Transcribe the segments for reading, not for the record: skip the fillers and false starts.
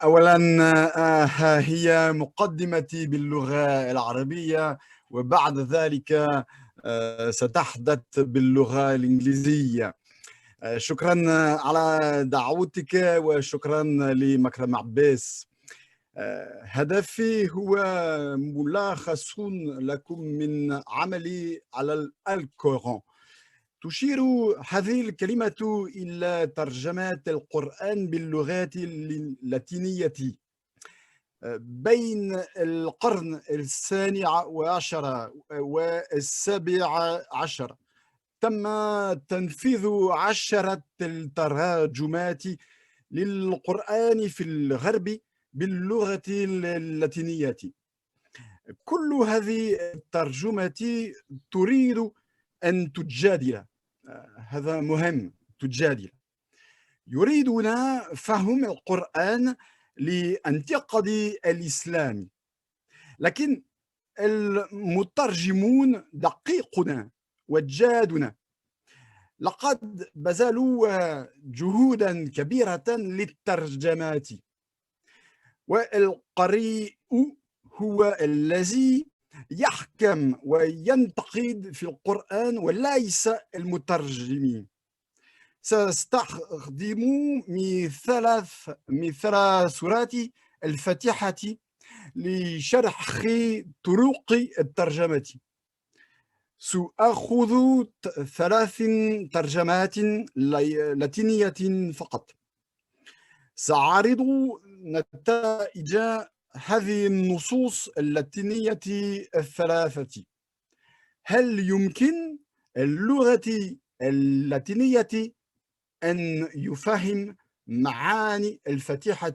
أولا ها هي مقدمتي باللغة العربية، وبعد ذلك ستحدث باللغة الإنجليزية. شكرا على دعوتك وشكرا لمكرم عباس. هدفي هو ملخص لكم من عملي على الألكوران. تشير هذه الكلمة إلى ترجمة القرآن باللغات اللاتينية بين القرن الثاني عشر والسابع عشر. تم تنفيذ 10 الترجمات للقرآن في الغرب باللغة اللاتينية. كل هذه الترجمات تريد أن تجادل، هذا مهم، تجادل. يريدون فهم القرآن لانتقاد الإسلام، لكن المترجمون دقيقون وجادون. لقد بذلوا جهودا كبيرة للترجمات، والقارئ هو الذي يحكم وينتقد في القرآن وليس المترجمين. سأستخدم مثال سورة الفاتحة لشرح طرق الترجمة. سأخذ 3 ترجمات لاتينية فقط. سأعرض نتائج هذه النصوص اللاتينية الثلاثة. هل يمكن اللغة اللاتينية أن يفهم معاني الفاتحة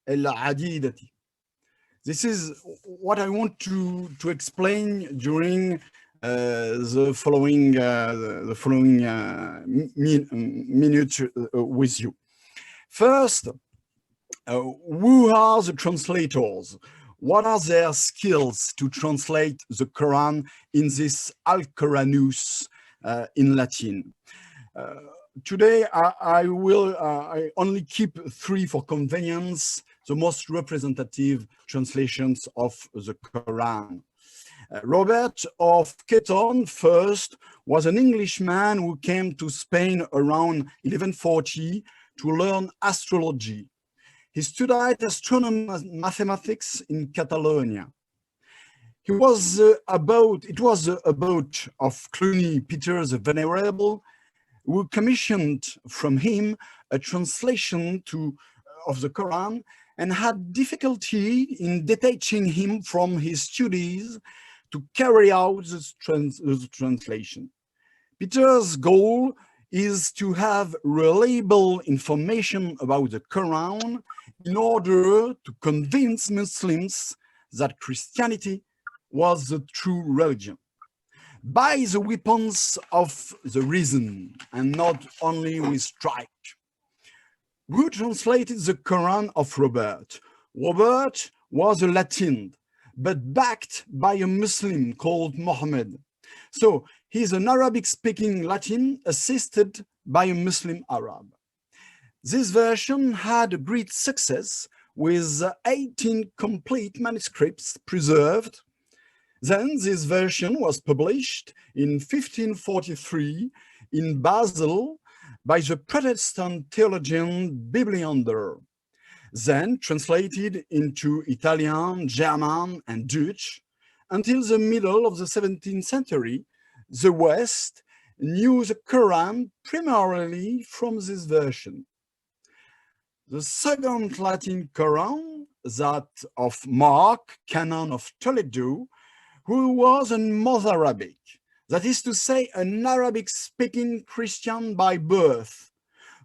العديدة؟ This is what I want to explain during the following minutes with you. First, who are the translators? What are their skills to translate the Quran in this Alcoranus in Latin? Today, I only keep 3 for convenience, the most representative translations of the Quran. Robert of Ketton first was an Englishman who came to Spain around 1140 to learn astrology. He studied astronomy and mathematics in Catalonia. It was a boat of Cluny Peter the Venerable, who commissioned from him a translation of the Quran and had difficulty in detaching him from his studies to carry out the translation. Peter's goal is to have reliable information about the Quran in order to convince Muslims that Christianity was the true religion, by the weapons of the reason and not only with strike. Who translated the Quran of Robert? Robert was a Latin, but backed by a Muslim called Muhammad. So he's an Arabic-speaking Latin assisted by a Muslim Arab. This version had a great success with 18 complete manuscripts preserved. Then this version was published in 1543 in Basel by the Protestant theologian Bibliander, then translated into Italian, German, and Dutch. Until the middle of the 17th century, the West knew the Quran primarily from this version. The second Latin Quran, that of Mark, Canon of Toledo, who was a Mozarabic, that is to say, an Arabic-speaking Christian by birth,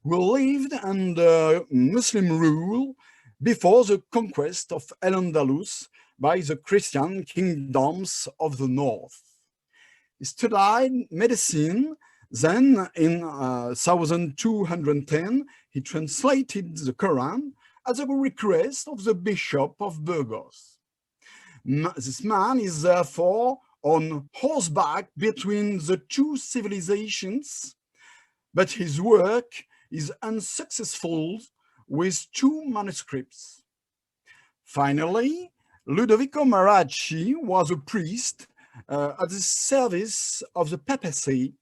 who lived under Muslim rule before the conquest of Al-Andalus by the Christian kingdoms of the north. He studied medicine. Then in 1210, he translated the Quran at the request of the Bishop of Burgos. This man is therefore on horseback between the 2 civilizations, but his work is unsuccessful with 2 manuscripts. Finally, Ludovico Marracci was a priest at the service of the papacy,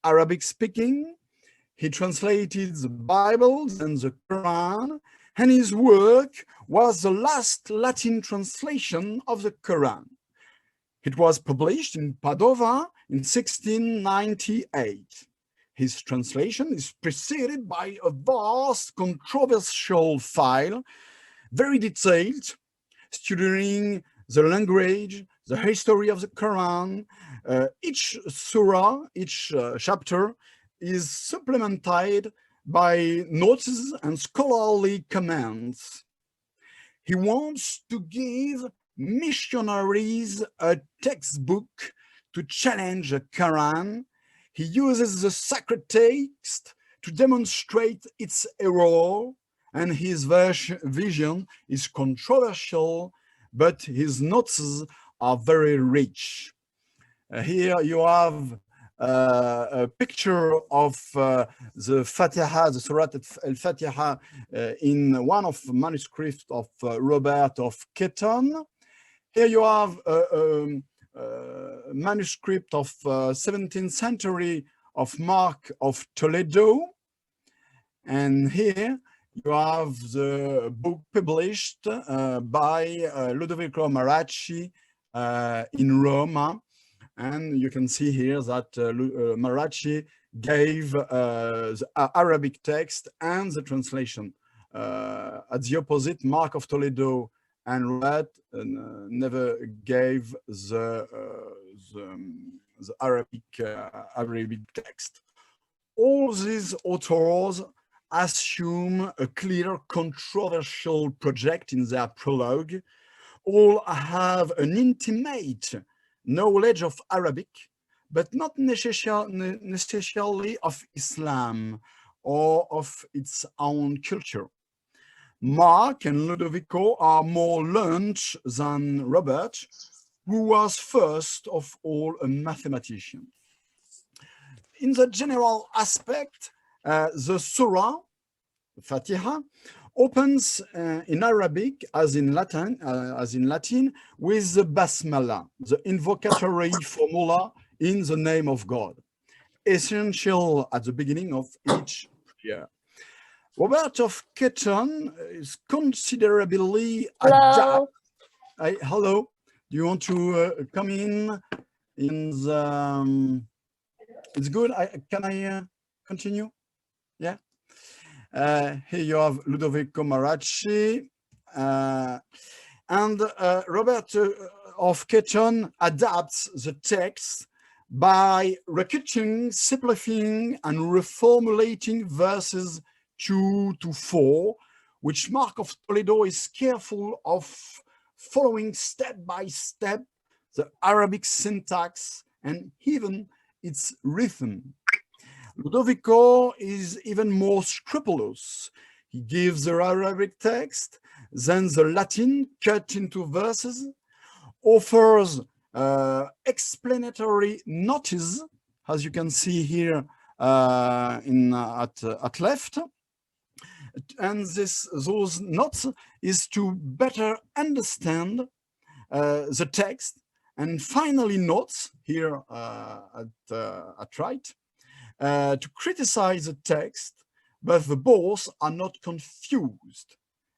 Arabic-speaking. He translated the Bibles and the Quran, and his work was the last Latin translation of the Quran. It was published in Padova in 1698. His translation is preceded by a vast controversial file, very detailed, studying the language, the history of the Quran. Each surah, each chapter is supplemented by notes and scholarly comments. He wants to give missionaries a textbook to challenge the Quran. He uses the sacred text to demonstrate its error, and his vision is controversial, but his notes are very rich. Here you have a picture of the fâtiha, the Surat al-Fâtiha, in one of the manuscripts of Robert of Ketton. Here you have a manuscript of 17th century of Mark of Toledo. And here you have the book published by Ludovico Marracci in Rome. And you can see here that Marracci gave the Arabic text and the translation. At the opposite, Mark of Toledo and Robert never gave the Arabic text. All these authors assume a clear controversial project in their prologue. All have an intimate knowledge of Arabic, but not necessarily of Islam or of its own culture. Mark and Ludovico are more learned than Robert, who was first of all a mathematician. In the general aspect, the Surah, fâtiha, opens in Arabic as in Latin with the basmala, the invocatory formula in the name of God, essential at the beginning of each prayer. Robert of Ketton is considerably Hello. Hello. Do you want to come in the? It's good. Can I continue? Yeah. Here you have Ludovico Marracci, and Robert of Ketton adapts the text by recutting, simplifying, and reformulating verses 2 to 4, which Mark of Toledo is careful of following step by step the Arabic syntax and even its rhythm. Ludovico is even more scrupulous. He gives the Arabic text, then the Latin cut into verses, offers explanatory notices, as you can see here at left. And those notes is to better understand the text. And finally notes here at right, to criticize the text, but the both are not confused.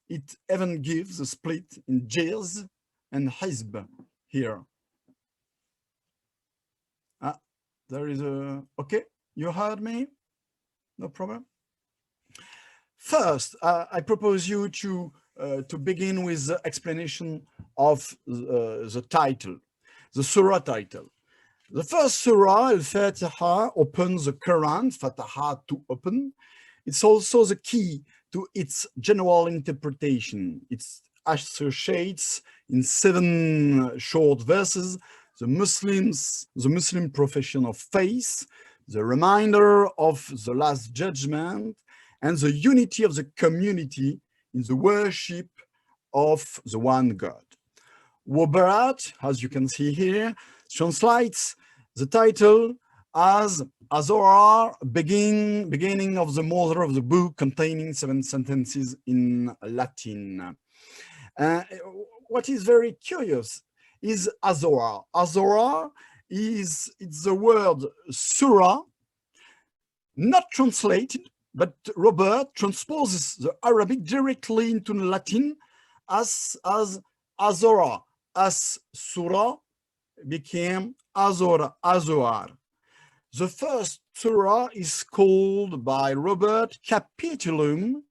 It even gives a split in jaz and hizb here. There is a, okay, you heard me? No problem. First, I propose you to begin with the explanation of the title, the surah title. The first surah, al-Fâtiha, opens the Quran, fâtiha, to open. It's also the key to its general interpretation. It associates in 7 short verses the Muslim profession of faith, the reminder of the Last Judgment, and the unity of the community in the worship of the one God. Robert, as you can see here, translates the title as Azorah, beginning of the mother of the book, containing 7 sentences in Latin. What is very curious is Azora. Azora it's the word sura, not translated, but Robert transposes the Arabic directly into Latin as Azora, as Surah became Azora, Azoar. The first surah is called by Robert Capitulum,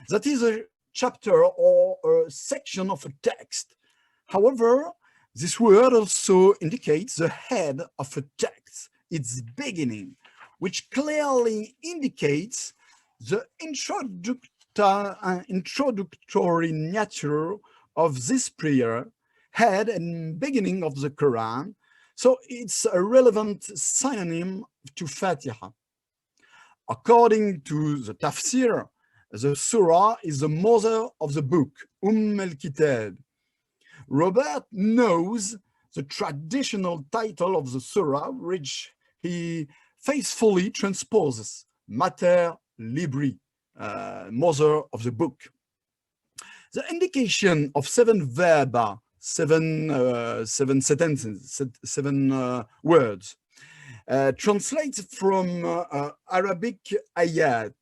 that is a chapter or a section of a text. However, this word also indicates the head of a text, its beginning, which clearly indicates the introductory nature of this prayer, head and beginning of the Quran. So it's a relevant synonym to fâtiha. According to the tafsir, the surah is the mother of the book, al-Kitab. Robert knows the traditional title of the surah, which he faithfully transposes, Mater Libri, mother of the book. The indication of 7 verba, seven sentences, 7 words, translates from Arabic ayat.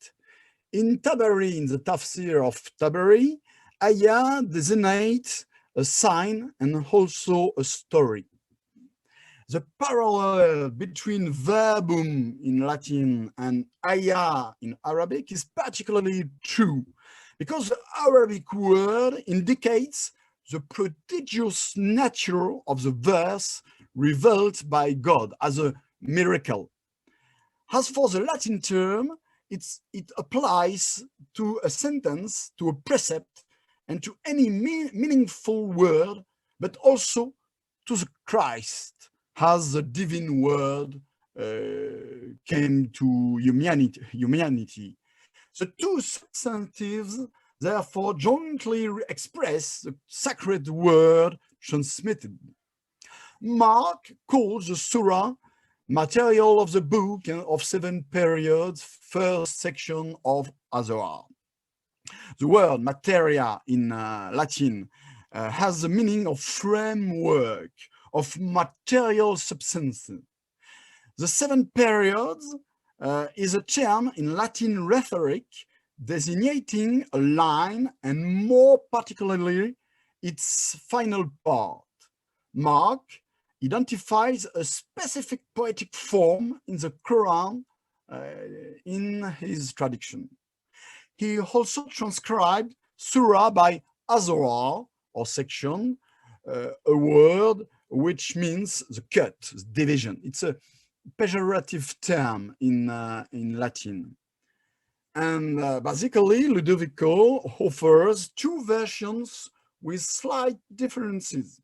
In Tabari, in the tafsir of Tabari, ayat designates a sign and also a story. The parallel between verbum in Latin and ayah in Arabic is particularly true because the Arabic word indicates the prodigious nature of the verse revealed by God as a miracle. As for the Latin term, it applies to a sentence, to a precept, and to any meaningful word, but also to the Christ, as the divine word came to humanity. The two substantives, therefore, jointly express the sacred word transmitted. Mark calls the surah material of the book of 7 periods, first section of Azora. The word materia in Latin has the meaning of framework, of material substances. The 7 periods is a term in Latin rhetoric designating a line and more particularly its final part. Mark identifies a specific poetic form in the Quran in his tradition. He also transcribed surah by azora, or section, a word which means the cut, the division. It's a pejorative term in Latin. And basically, Ludovico offers 2 versions with slight differences.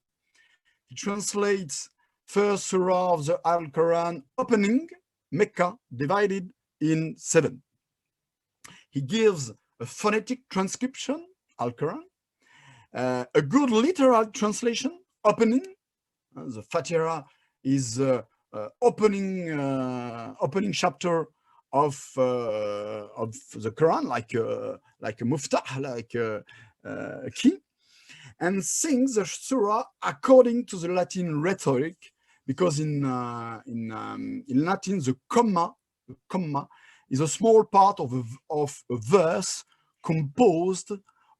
He translates first surah of the Alcoran opening, Mecca, divided in 7. He gives a phonetic transcription, Alcoran, a good literal translation, opening. The fâtiha is opening chapter of the Quran, like a muftah, like a key, and sings the surah according to the Latin rhetoric, because in Latin the comma is a small part of a verse composed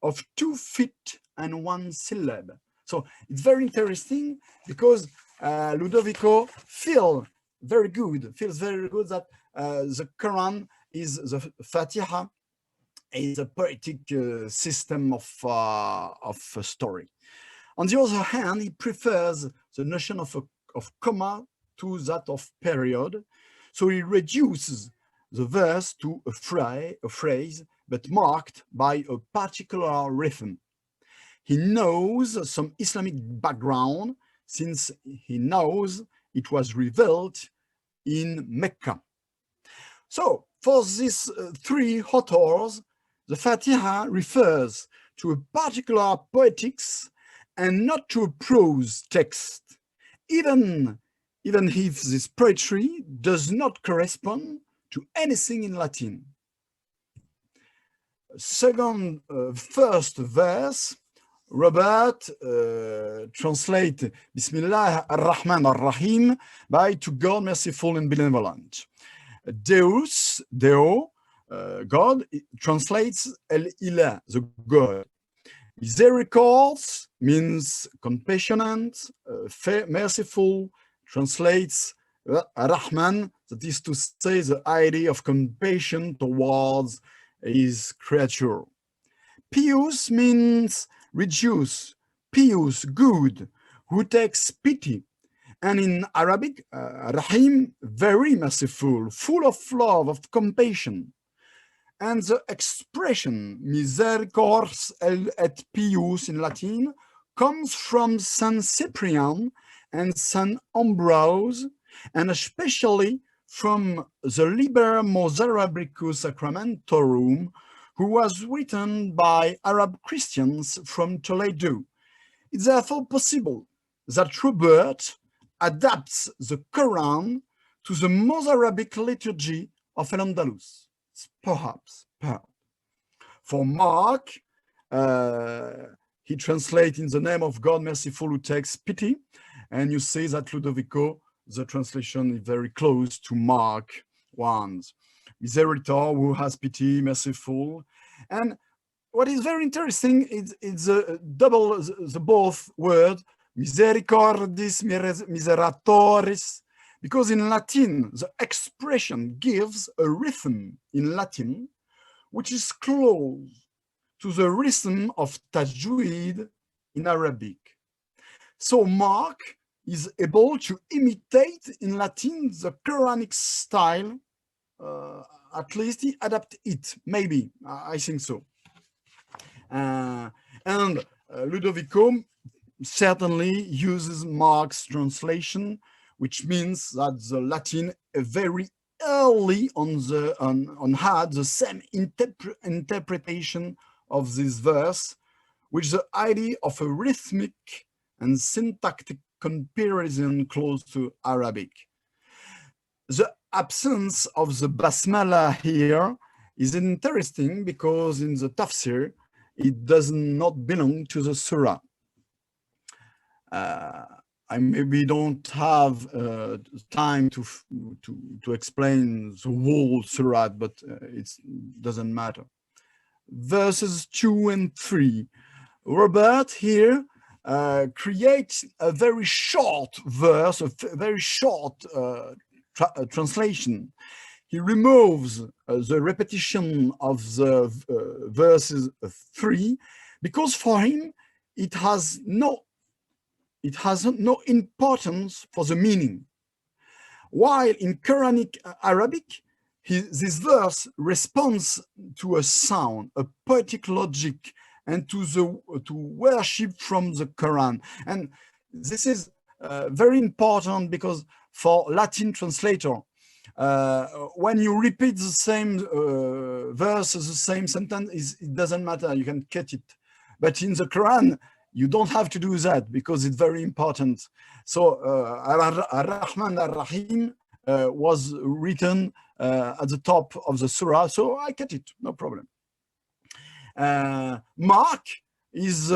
of 2 feet and 1 syllable. So it's very interesting because Ludovico feels very good that the Quran is the fâtiha is a poetic system of a story. On the other hand, he prefers the notion of comma to that of period, so he reduces the verse to a phrase, but marked by a particular rhythm. He knows some Islamic background, since he knows it was revealed in Mecca. So for these 3 authors, the fâtiha refers to a particular poetics and not to a prose text, even if this poetry does not correspond to anything in Latin. First verse Robert translate Bismillah ar-Rahman ar-Rahim by to God merciful and benevolent. Deus, Deo, God, translates El-Ilah, the God. Misericords means compassionate, merciful, translates Rahman, that is to say the idea of compassion towards his creature. Pious means reduce, pious, good, who takes pity. And in Arabic, Rahim, very merciful, full of love, of compassion. And the expression misericords et pius in Latin comes from Saint Cyprian and Saint Ambrose, and especially from the Liber Mozarabicus Sacramentorum, who was written by Arab Christians from Toledo. It's therefore possible that Robert adapts the Quran to the Mozarabic liturgy of Al-Andalus. Perhaps. For Mark, he translates in the name of God merciful who takes pity. And you see that Ludovico, the translation is very close to Mark 1. Miseritor, who has pity, merciful. And what is very interesting is the both word, misericordis, miseratoris, because in Latin, the expression gives a rhythm in Latin, which is close to the rhythm of tajweed in Arabic. So Mark is able to imitate in Latin the Quranic style, at least he adapt it, maybe, I think so. And Ludovico certainly uses Mark's translation, which means that the Latin very early had the same interpretation of this verse, with the idea of a rhythmic and syntactic comparison close to Arabic. The absence of the basmala here is interesting because in the tafsir, it does not belong to the surah. I maybe don't have time to explain the whole surah, but it doesn't matter. Verses 2 and 3. Robert here creates a very short verse, a very short translation. He removes the repetition of the verses 3 because for him it has no importance for the meaning. While in Quranic Arabic, this verse responds to a sound, a poetic logic, and to worship from the Quran. And this is very important because for Latin translator, when you repeat the same verse, the same sentence, it doesn't matter, you can cut it. But in the Quran, you don't have to do that because it's very important. So Ar-Rahman Ar-Rahim was written at the top of the surah, so I cut it, no problem. Mark is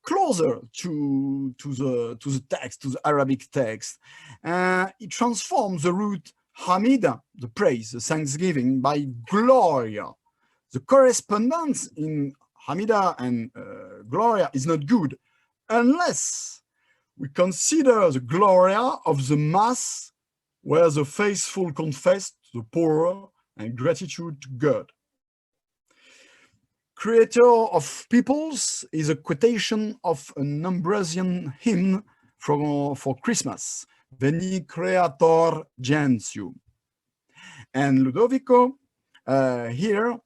closer to the text, to the Arabic text. It transforms the root Hamida, the praise, the thanksgiving, by Gloria. The correspondence in Hamida and Gloria is not good unless we consider the Gloria of the Mass, where the faithful confess the poor and gratitude to God. Creator of peoples is a quotation of an Ambrosian hymn for Christmas, Veni Creator Gentium. And Ludovico here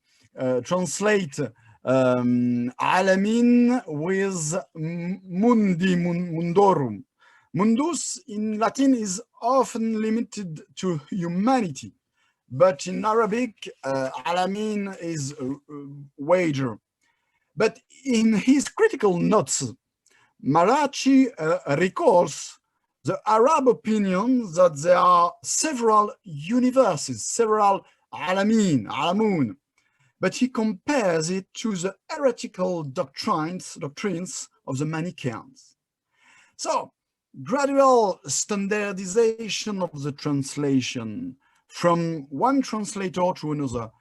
translate Alamin with Mundi, Mundorum. Mundus in Latin is often limited to humanity, but in Arabic, Alamin is wager. But in his critical notes, Marracci recalls the Arab opinion that there are several universes, several Alamin, Alamun, but he compares it to the heretical doctrines of the Manichaeans. So, gradual standardization of the translation from one translator to another.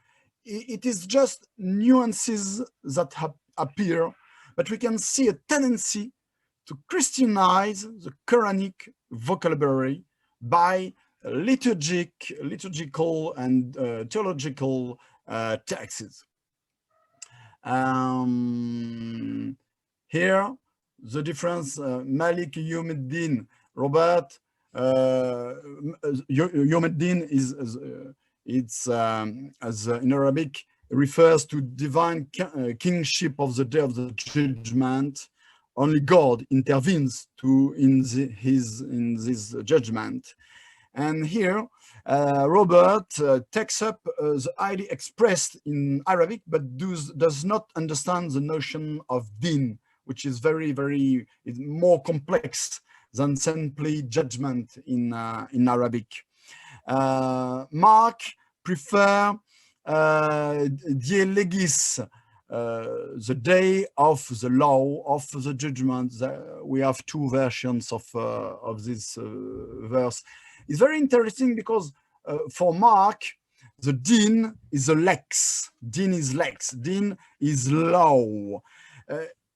It is just nuances that appear, but we can see a tendency to Christianize the Quranic vocabulary by liturgical and theological texts. Here, the difference, Malik Yawmiddin, Robert, Yawmiddin is, it's as in Arabic, refers to divine kingship of the day of the judgment. Only God intervenes in this judgment. And here, Robert takes up the idea expressed in Arabic, but does not understand the notion of din, which is very more complex than simply judgment in Arabic. Mark prefer die legis, the day of the law, of the judgment. We have two versions of this verse. It's very interesting because for Mark, the din is a lex. Din is lex. Din is law.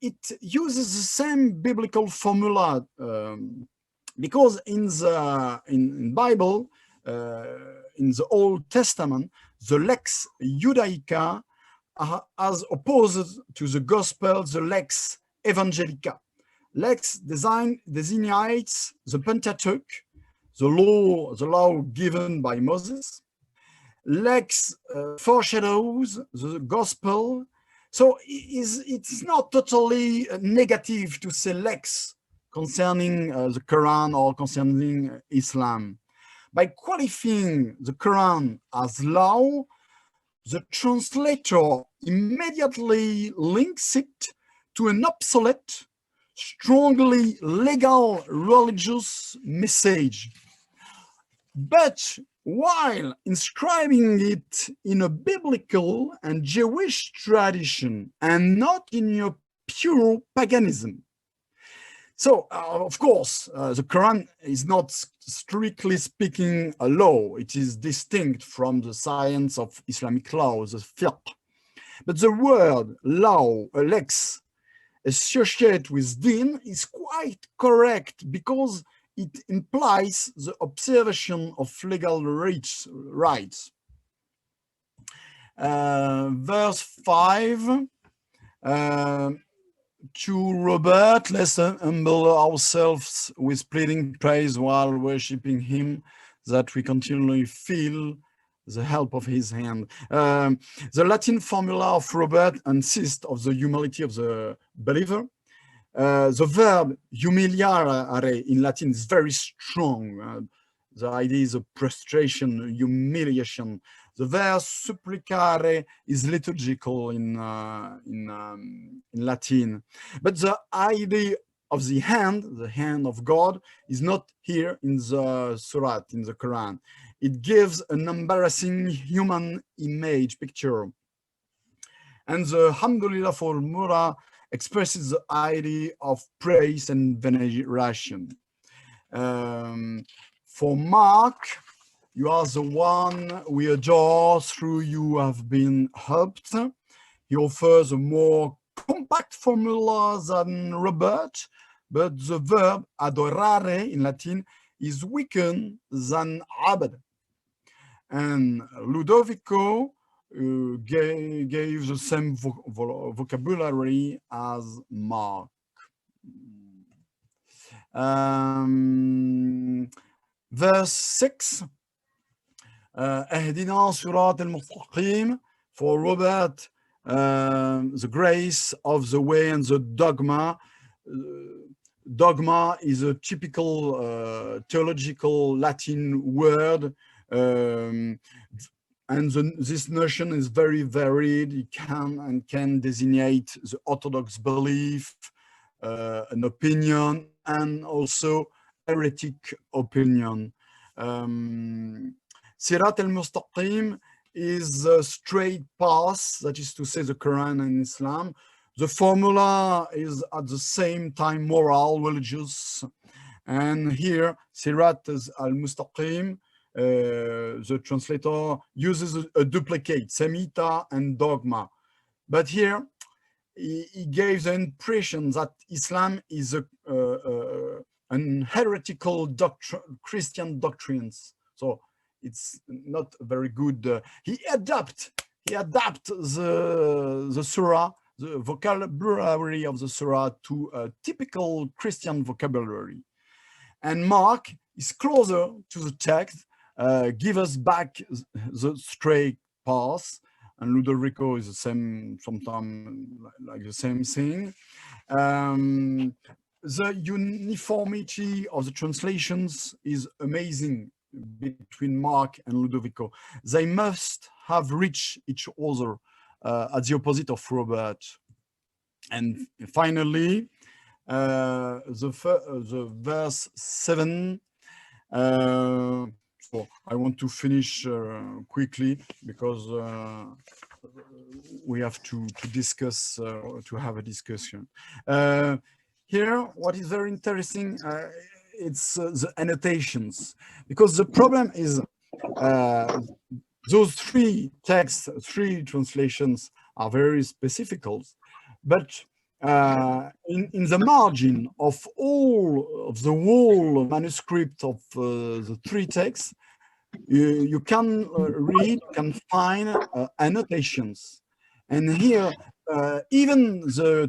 It uses the same biblical formula because in the Bible, in the Old Testament, the lex Judaica as opposed to the gospel, the lex evangelica. Lex designates the Pentateuch, the law given by Moses. Lex foreshadows the gospel. So it's not totally negative to say lex concerning the Quran or concerning Islam. By qualifying the Quran as law, the translator immediately links it to an obsolete, strongly legal religious message. But while inscribing it in a biblical and Jewish tradition and not in a pure paganism. So, of course, the Quran is not strictly speaking a law. It is distinct from the science of Islamic law, the fiqh. But the word law, lex, associated with din is quite correct because it implies the observation of legal rights. Verse 5, to Robert, let's humble ourselves with pleading praise while worshiping him, that we continually feel the help of his hand. The Latin formula of Robert insists on the humility of the believer. The verb humiliare in Latin is very strong. The idea is a prostration, humiliation. The verb supplicare is liturgical in Latin. But the idea of the hand of God, is not here in the surat, in the Quran. It gives an embarrassing human image picture. And the Alhamdulillah formula expresses the idea of praise and veneration. For Mark, you are the one we adore, through you have been helped. He offers a more compact formula than Robert, but the verb adorare in Latin is weaker than abd. And Ludovico gave the same vocabulary as Mark. Verse 6, اهدنا صراط المستقيم. For Robert, the grace of the way and the dogma. Dogma is a typical theological Latin word, and this notion is very varied. It can designate the orthodox belief, an opinion, and also heretic opinion. Sirat al-Mustaqim is a straight path, that is to say the Quran and Islam. The formula is at the same time moral, religious. And here, Sirat al-Mustaqim, the translator uses a duplicate, semita and dogma. But here, he gave the impression that Islam is an heretical Christian doctrines. So it's not very good. He adapt the surah, the vocabulary of the surah, to a typical Christian vocabulary. And Mark is closer to the text, give us back the straight path, and Ludovico is the same, sometimes like the same thing. The uniformity of the translations is amazing between Mark and Ludovico. They must have reached each other at the opposite of Robert. And finally, the verse 7. So I want to finish quickly because we have to discuss, to have a discussion. Here, what is very interesting, it's the annotations, because the problem is those three texts, three translations are very specific, but in the margin of the whole manuscript of the three texts, you can read, can find annotations. And here, even the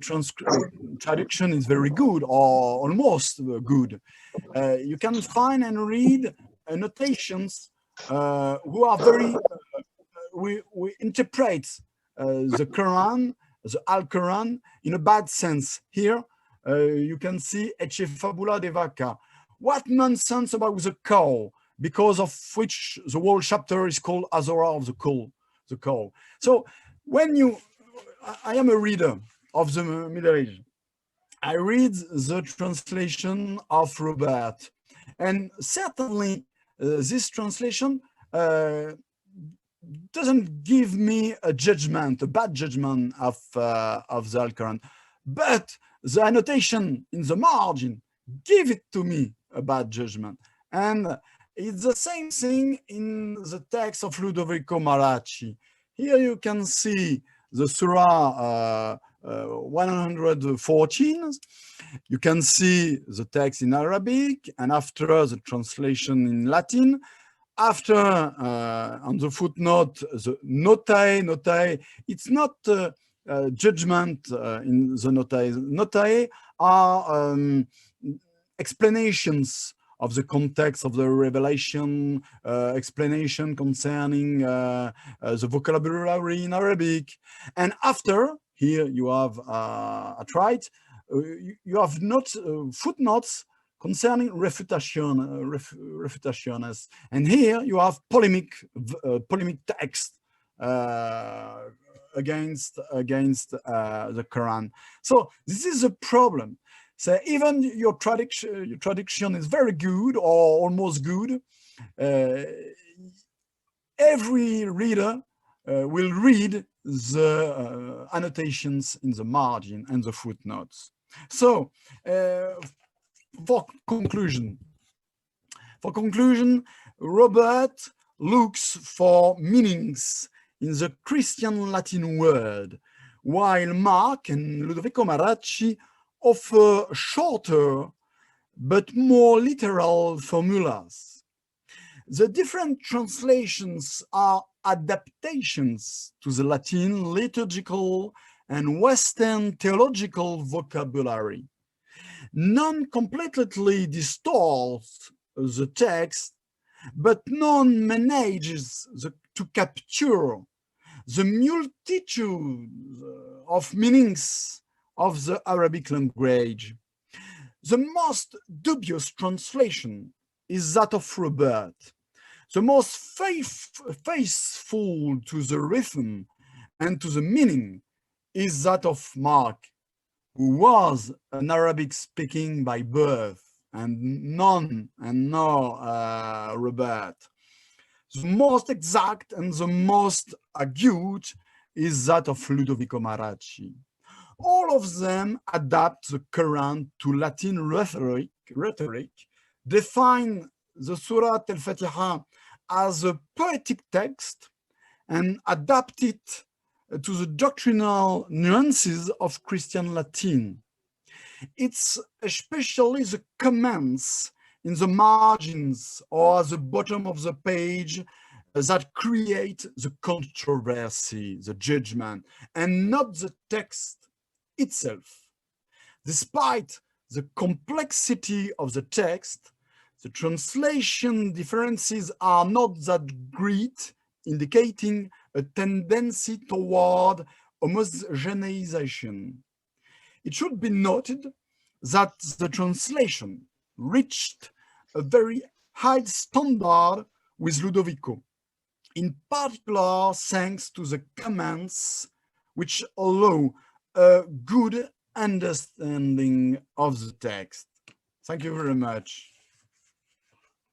traduction is very good, or almost good. You can find and read annotations who are very, we interpret the Quran, the Alcoran, in a bad sense. Here, you can see Ecce fabula de vaca. What nonsense about the cow, because of which the whole chapter is called Azora of the cow. So when I am a reader of the Middle Age, I read the translation of Robert, and certainly this translation doesn't give me a judgment, a bad judgment of the Alcoran, but the annotation in the margin give it to me a bad judgment. And it's the same thing in the text of Ludovico Marracci. Here you can see the Surah 114. You can see the text in Arabic, and after the translation in Latin. After, on the footnote, the notae, it's not judgment in the notae. Notae are explanations of the context of the revelation, explanation concerning the vocabulary in Arabic. And after, here you have at right, you have footnotes concerning refutations. And here you have polemic text against the Quran. So this is a problem. So even your traduction is very good or almost good, every reader will read the annotations in the margin and the footnotes. So for conclusion, Robert looks for meanings in the Christian Latin word, while Mark and Ludovico Marracci offer shorter but more literal formulas. The different translations are adaptations to the Latin liturgical and Western theological vocabulary. None completely distorts the text, but none manages to capture the multitude of meanings of the Arabic language. The most dubious translation is that of Robert. The most faithful to the rhythm and to the meaning is that of Mark, who was an Arabic speaking by birth, and no Robert. The most exact and the most acute is that of Ludovico Marracci. All of them adapt the Quran to Latin rhetoric, define the Surah al-Fâtiha as a poetic text, and adapt it to the doctrinal nuances of Christian Latin. It's especially the comments in the margins or at the bottom of the page that create the controversy, the judgment, and not the text itself. Despite the complexity of the text, the translation differences are not that great, indicating a tendency toward homogeneization. It should be noted that the translation reached a very high standard with Ludovico, in particular thanks to the comments which allow a good understanding of the text. Thank you very much.